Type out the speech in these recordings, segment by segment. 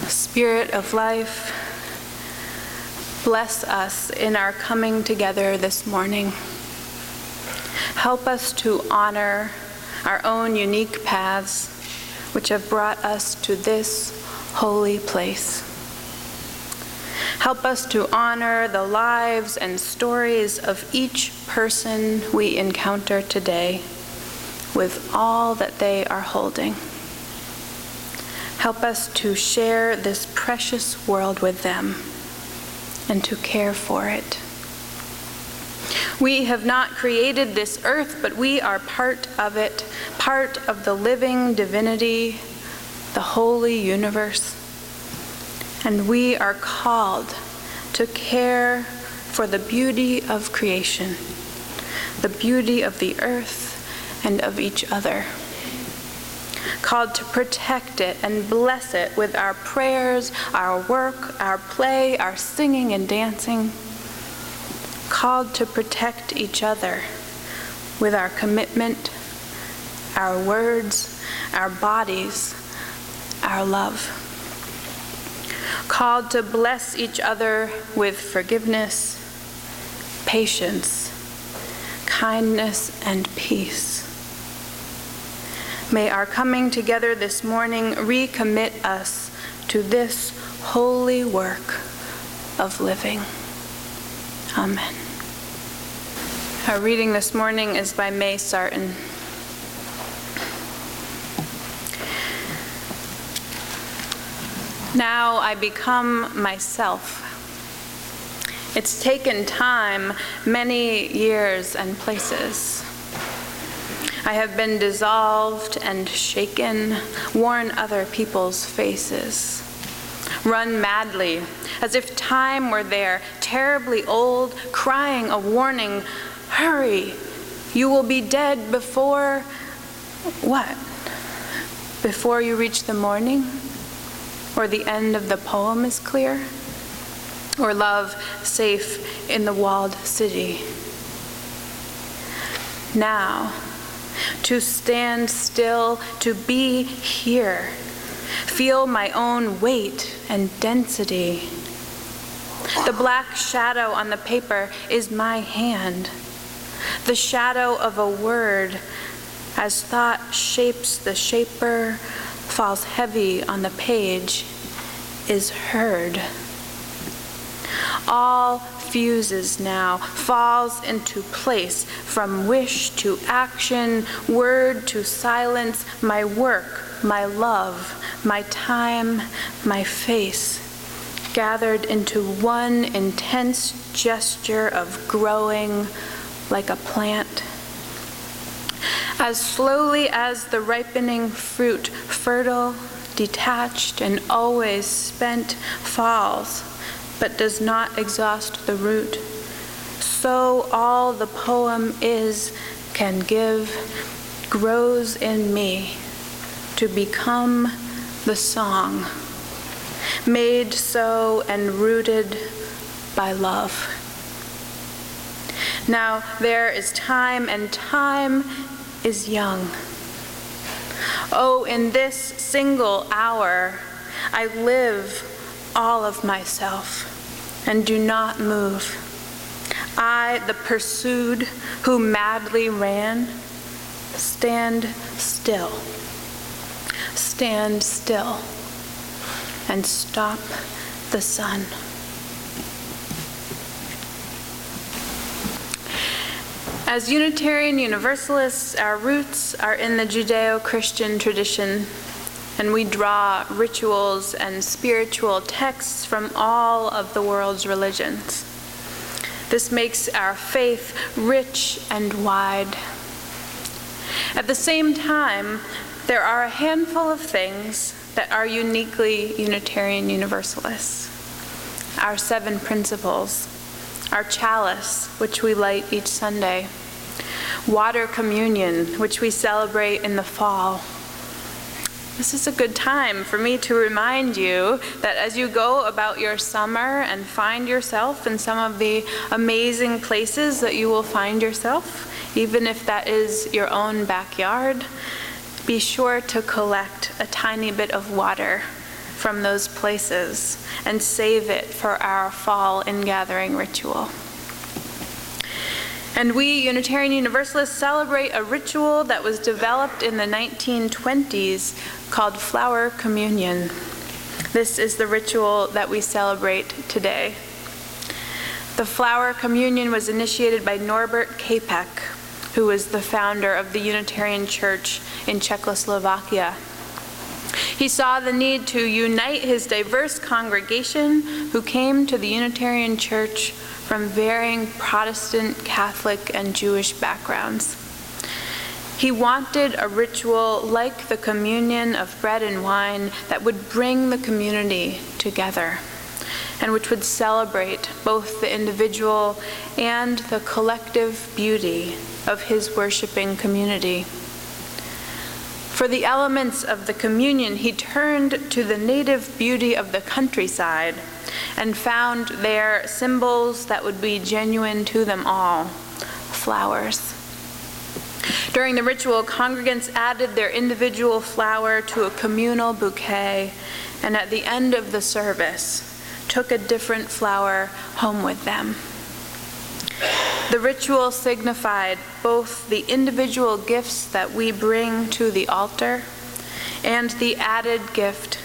Spirit of life, bless us in our coming together this morning. Help us to honor our own unique paths, which have brought us to this holy place. Help us to honor the lives and stories of each person we encounter today with all that they are holding. Help us to share this precious world with them and to care for it. We have not created this earth, but we are part of it, part of the living divinity, the holy universe. And we are called to care for the beauty of creation, the beauty of the earth and of each other. Called to protect it and bless it with our prayers, our work, our play, our singing and dancing. Called to protect each other with our commitment, our words, our bodies, our love. Called to bless each other with forgiveness, patience, kindness, and peace. May our coming together this morning recommit us to this holy work of living. Amen. Our reading this morning is by May Sarton. Now I become myself. It's taken time, many years and places. I have been dissolved and shaken, worn other people's faces, run madly, as if time were there, terribly old, crying a warning, hurry, you will be dead before, what? Before you reach the morning? Or the end of the poem is clear? Or love safe in the walled city? Now, to stand still, to be here, feel my own weight and density. The black shadow on the paper is my hand. The shadow of a word, as thought shapes the shaper, falls heavy on the page, is heard. All fuses now, falls into place, from wish to action, word to silence, my work, my love, my time, my face, gathered into one intense gesture of growing like a plant. As slowly as the ripening fruit, fertile, detached, and always spent, falls, but does not exhaust the root, so all the poem is, can give, grows in me to become the song, made so and rooted by love. Now there is time, and time is young. Oh, in this single hour, I live all of myself and do not move. I, the pursued who madly ran, stand still and stop the sun. As Unitarian Universalists, our roots are in the Judeo-Christian tradition, and we draw rituals and spiritual texts from all of the world's religions. This makes our faith rich and wide. At the same time, there are a handful of things that are uniquely Unitarian Universalists. Our 7 principles, our chalice, which we light each Sunday, water communion, which we celebrate in the fall. This is a good time for me to remind you that as you go about your summer and find yourself in some of the amazing places that you will find yourself, even if that is your own backyard, be sure to collect a tiny bit of water from those places and save it for our fall ingathering ritual. And we, Unitarian Universalists, celebrate a ritual that was developed in the 1920s called flower communion. This is the ritual that we celebrate today. The flower communion was initiated by Norbert Capek, who was the founder of the Unitarian Church in Czechoslovakia. He saw the need to unite his diverse congregation who came to the Unitarian Church from varying Protestant, Catholic, and Jewish backgrounds. He wanted a ritual like the communion of bread and wine that would bring the community together and which would celebrate both the individual and the collective beauty of his worshiping community. For the elements of the communion, he turned to the native beauty of the countryside and found there symbols that would be genuine to them all: flowers. During the ritual, congregants added their individual flower to a communal bouquet, and at the end of the service, took a different flower home with them. The ritual signified both the individual gifts that we bring to the altar and the added gift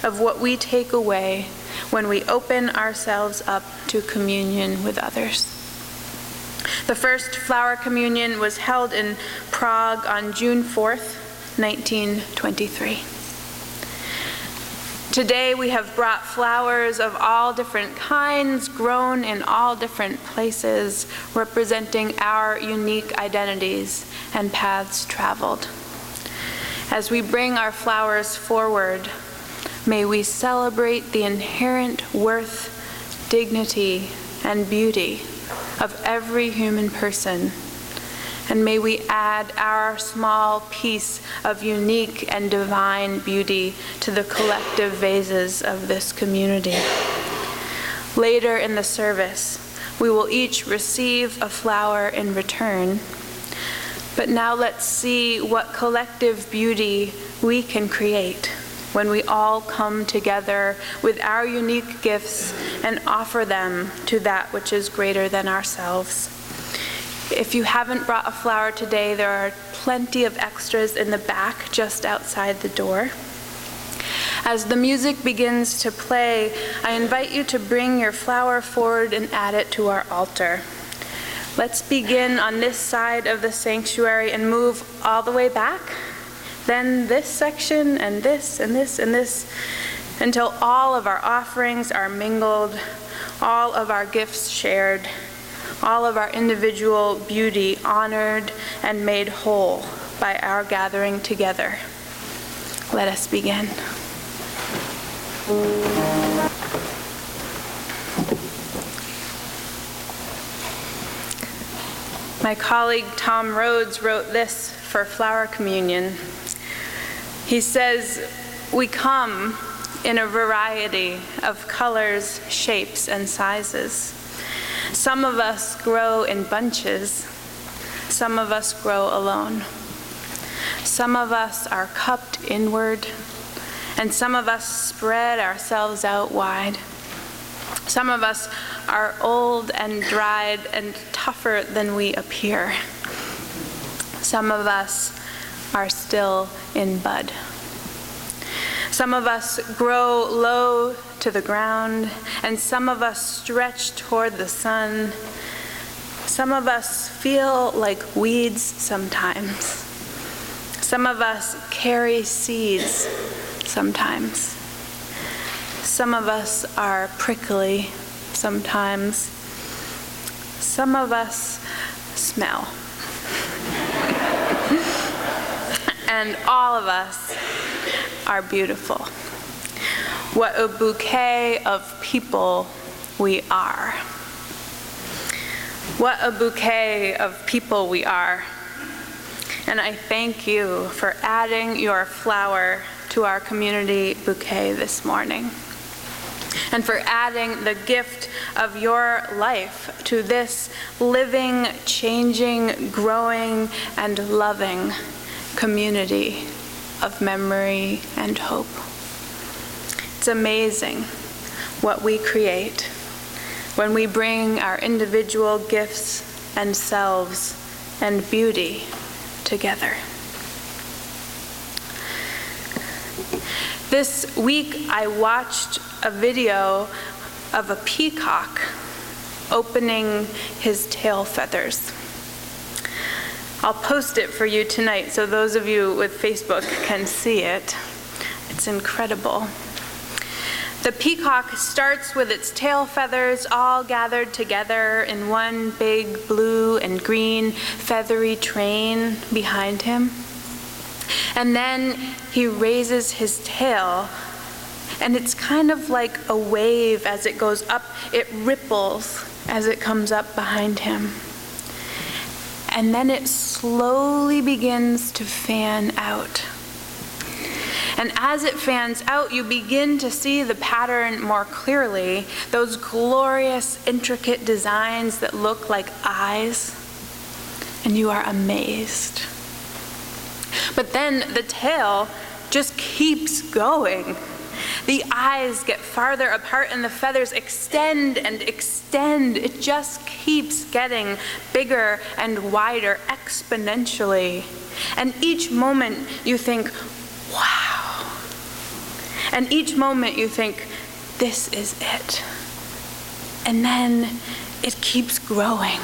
of what we take away when we open ourselves up to communion with others. The first flower communion was held in Prague on June 4th, 1923. Today we have brought flowers of all different kinds, grown in all different places, representing our unique identities and paths traveled. As we bring our flowers forward, may we celebrate the inherent worth, dignity, and beauty of every human person. And may we add our small piece of unique and divine beauty to the collective vases of this community. Later in the service, we will each receive a flower in return. But now let's see what collective beauty we can create when we all come together with our unique gifts and offer them to that which is greater than ourselves. If you haven't brought a flower today, there are plenty of extras in the back just outside the door. As the music begins to play, I invite you to bring your flower forward and add it to our altar. Let's begin on this side of the sanctuary and move all the way back, then this section and this and this and this, until all of our offerings are mingled, all of our gifts shared, all of our individual beauty honored and made whole by our gathering together. Let us begin. My colleague Tom Rhodes wrote this for Flower Communion. He says, "We come in a variety of colors, shapes, and sizes. Some of us grow in bunches. Some of us grow alone. Some of us are cupped inward, and some of us spread ourselves out wide. Some of us are old and dried and tougher than we appear. Some of us are still in bud. Some of us grow low to the ground, and some of us stretch toward the sun. Some of us feel like weeds sometimes. Some of us carry seeds sometimes. Some of us are prickly sometimes. Some of us smell. And all of us are beautiful. What a bouquet of people we are. What a bouquet of people we are. And I thank you for adding your flower to our community bouquet this morning, and for adding the gift of your life to this living, changing, growing, and loving community of memory and hope. It's amazing what we create when we bring our individual gifts and selves and beauty together. This week I watched a video of a peacock opening his tail feathers. I'll post it for you tonight so those of you with Facebook can see it. It's incredible. The peacock starts with its tail feathers all gathered together in one big blue and green feathery train behind him. And then he raises his tail, and it's kind of like a wave as it goes up. It ripples as it comes up behind him. And then it slowly begins to fan out. And as it fans out, you begin to see the pattern more clearly, those glorious, intricate designs that look like eyes, and you are amazed. But then the tail just keeps going. The eyes get farther apart and the feathers extend and extend. It just keeps getting bigger and wider exponentially. And each moment you think, wow. And each moment you think, this is it. And then it keeps growing.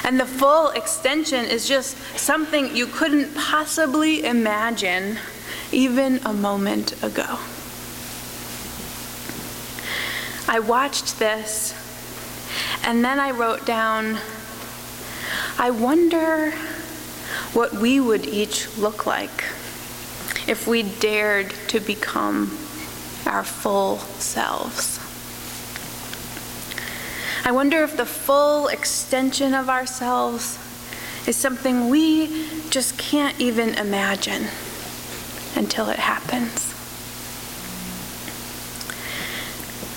And the full extension is just something you couldn't possibly imagine even a moment ago. I watched this, and then I wrote down, I wonder what we would each look like if we dared to become our full selves. I wonder if the full extension of ourselves is something we just can't even imagine until it happens.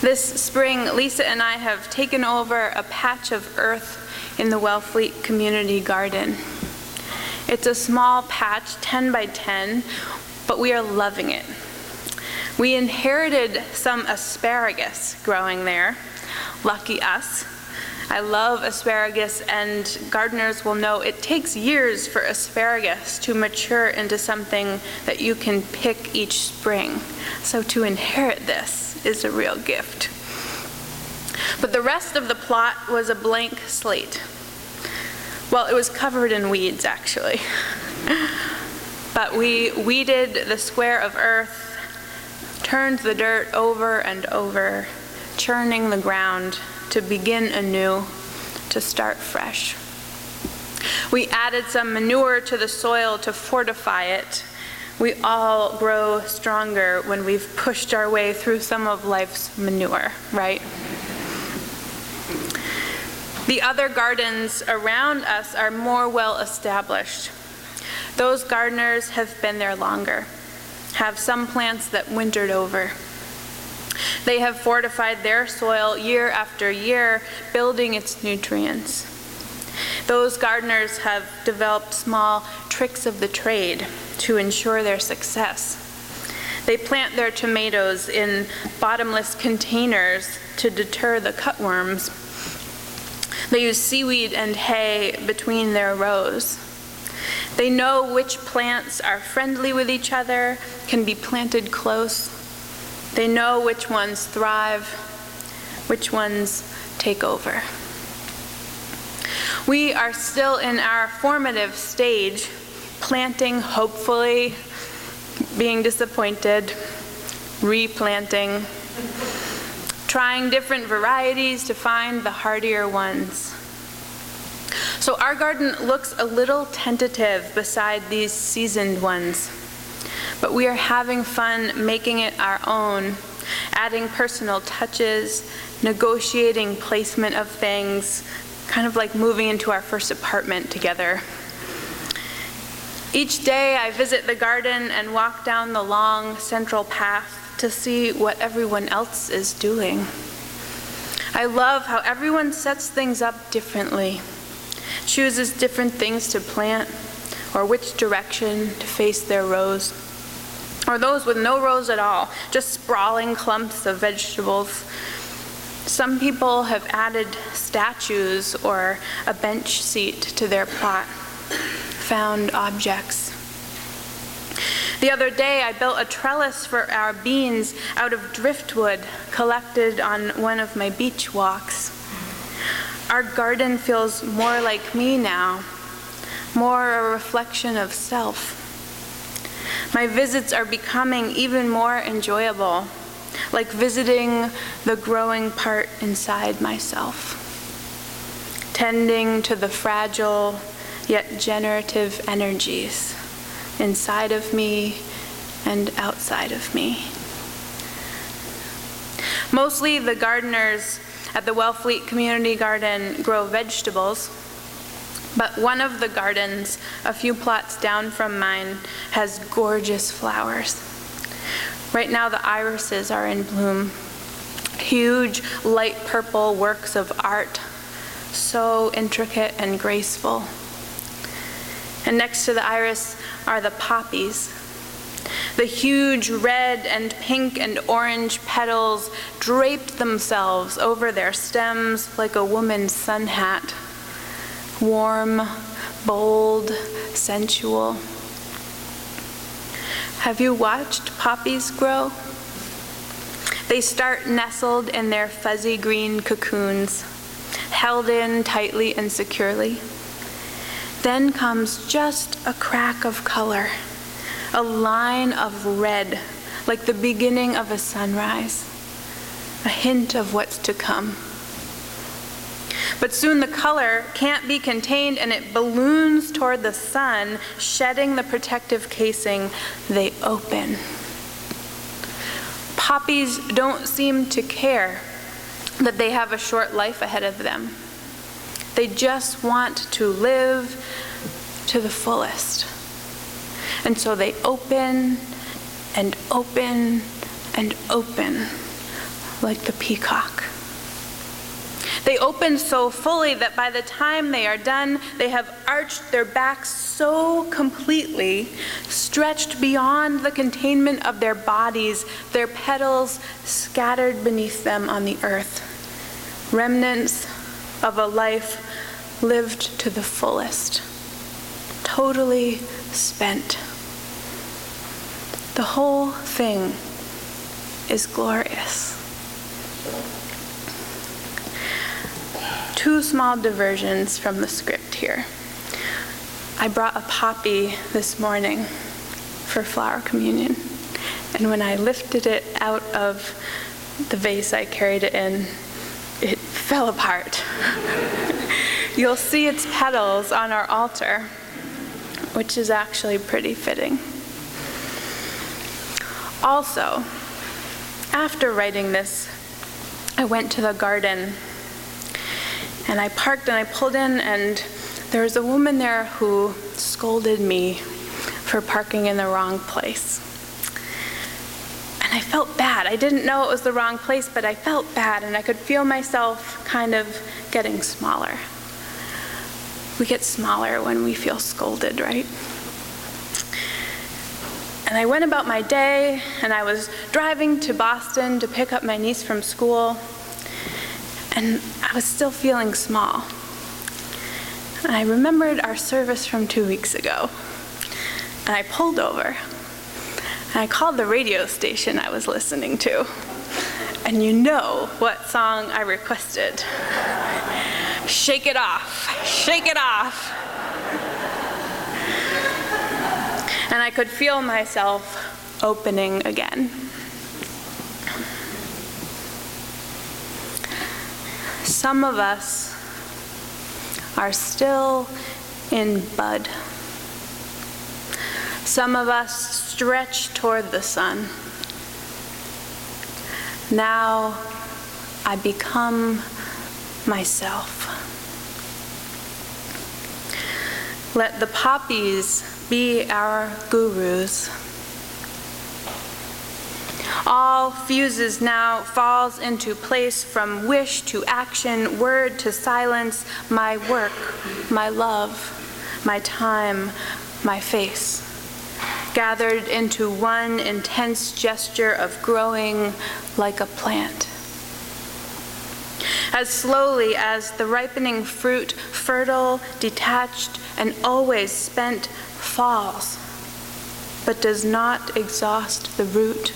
This spring, Lisa and I have taken over a patch of earth in the Wellfleet Community Garden. It's a small patch, 10 by 10, but we are loving it. We inherited some asparagus growing there. Lucky us. I love asparagus, and gardeners will know it takes years for asparagus to mature into something that you can pick each spring. So to inherit this is a real gift. But the rest of the plot was a blank slate. Well, it was covered in weeds, actually. But we weeded the square of earth, turned the dirt over and over, churning the ground to begin anew, to start fresh. We added some manure to the soil to fortify it. We all grow stronger when we've pushed our way through some of life's manure, right? The other gardens around us are more well established. Those gardeners have been there longer, have some plants that wintered over. They have fortified their soil year after year, building its nutrients. Those gardeners have developed small tricks of the trade to ensure their success. They plant their tomatoes in bottomless containers to deter the cutworms. They use seaweed and hay between their rows. They know which plants are friendly with each other, can be planted close. They know which ones thrive, which ones take over. We are still in our formative stage, planting, hopefully, being disappointed, replanting, trying different varieties to find the hardier ones. So our garden looks a little tentative beside these seasoned ones. But we are having fun making it our own, adding personal touches, negotiating placement of things, kind of like moving into our first apartment together. Each day I visit the garden and walk down the long central path to see what everyone else is doing. I love how everyone sets things up differently, chooses different things to plant, or which direction to face their rows. or those with no rows at all, just sprawling clumps of vegetables. Some people have added statues or a bench seat to their plot, found objects. The other day, I built a trellis for our beans out of driftwood collected on one of my beach walks. Our garden feels more like me now, more a reflection of self. My visits are becoming even more enjoyable, like visiting the growing part inside myself, tending to the fragile yet generative energies inside of me and outside of me. Mostly the gardeners at the Wellfleet Community Garden grow vegetables, but one of the gardens, a few plots down from mine, has gorgeous flowers. Right now the irises are in bloom, huge light purple works of art, so intricate and graceful. And next to the iris are the poppies. The huge red and pink and orange petals draped themselves over their stems like a woman's sun hat. Warm, bold, sensual. Have you watched poppies grow? They start nestled in their fuzzy green cocoons, held in tightly and securely. Then comes just a crack of color, a line of red, like the beginning of a sunrise, a hint of what's to come. But soon the color can't be contained and it balloons toward the sun, shedding the protective casing. They open. Poppies don't seem to care that they have a short life ahead of them. They just want to live to the fullest. And so they open and open and open like the peacock. They open so fully that by the time they are done, they have arched their backs so completely, stretched beyond the containment of their bodies, their petals scattered beneath them on the earth, remnants of a life lived to the fullest, totally spent. The whole thing is glorious. Two small diversions from the script here. I brought a poppy this morning for flower communion, and when I lifted it out of the vase I carried it in, it fell apart. You'll see its petals on our altar, which is actually pretty fitting. Also, after writing this, I went to the garden and I parked and I pulled in, and there was a woman there who scolded me for parking in the wrong place. And I felt bad. I didn't know it was the wrong place, but I felt bad, and I could feel myself kind of getting smaller. We get smaller when we feel scolded, right? And I went about my day, and I was driving to Boston to pick up my niece from school, and I was still feeling small. And I remembered our service from 2 weeks ago, and I pulled over, and I called the radio station I was listening to, and you know what song I requested. Shake it off, shake it off. And I could feel myself opening again. Some of us are still in bud. Some of us stretch toward the sun. Now I become myself. Let the poppies be our gurus. All fuses now falls into place, from wish to action, word to silence, my work, my love, my time, my face. gathered into one intense gesture of growing like a plant. As slowly as the ripening fruit, fertile, detached, and always spent, falls, but does not exhaust the root,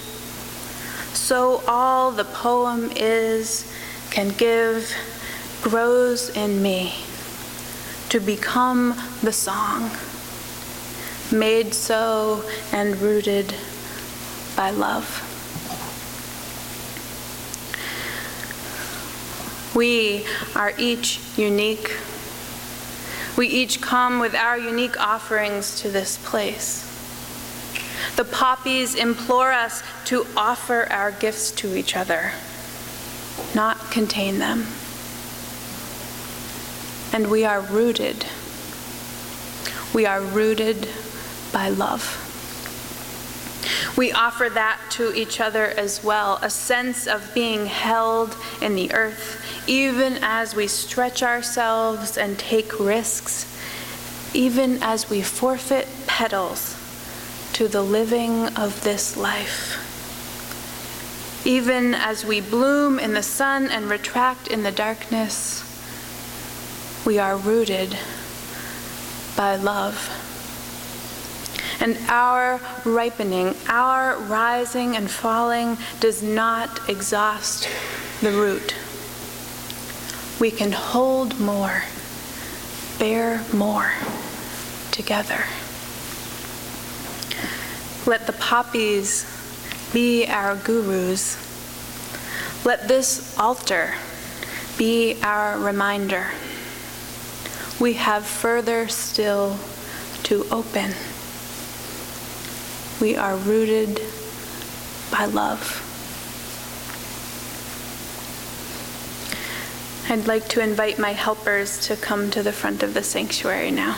so all the poem is, can give, grows in me to become the song, made so and rooted by love. We are each unique. We each come with our unique offerings to this place. The poppies implore us to offer our gifts to each other, not contain them. And we are rooted. We are rooted by love. We offer that to each other as well, a sense of being held in the earth, even as we stretch ourselves and take risks, even as we forfeit petals to the living of this life. Even as we bloom in the sun and retract in the darkness, we are rooted by love. And our ripening, our rising and falling does not exhaust the root. We can hold more, bear more together. Let the poppies be our gurus. Let this altar be our reminder. We have further still to open. We are rooted by love. I'd like to invite my helpers to come to the front of the sanctuary now.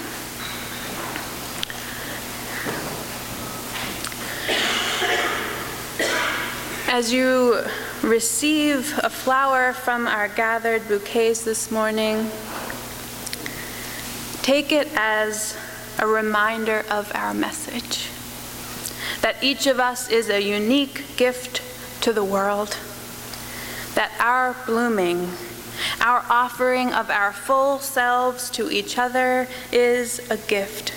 As you receive a flower from our gathered bouquets this morning, take it as a reminder of our message, that each of us is a unique gift to the world, that our blooming, our offering of our full selves to each other is a gift.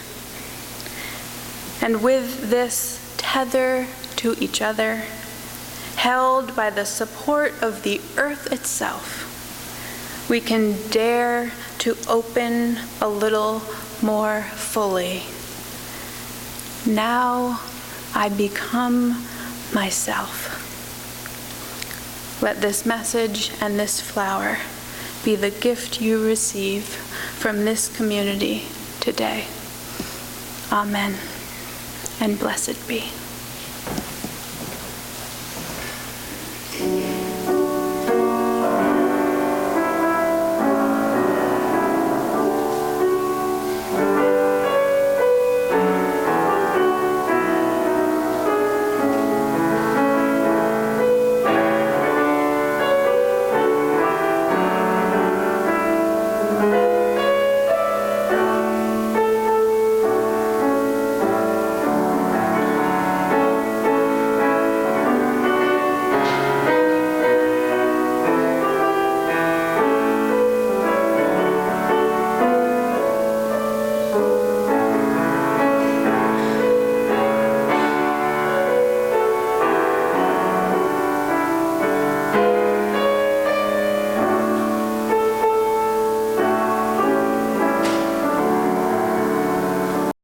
And with this tether to each other, held by the support of the earth itself, we can dare to open a little more fully. Now I become myself. Let this message and this flower be the gift you receive from this community today. Amen, and blessed be.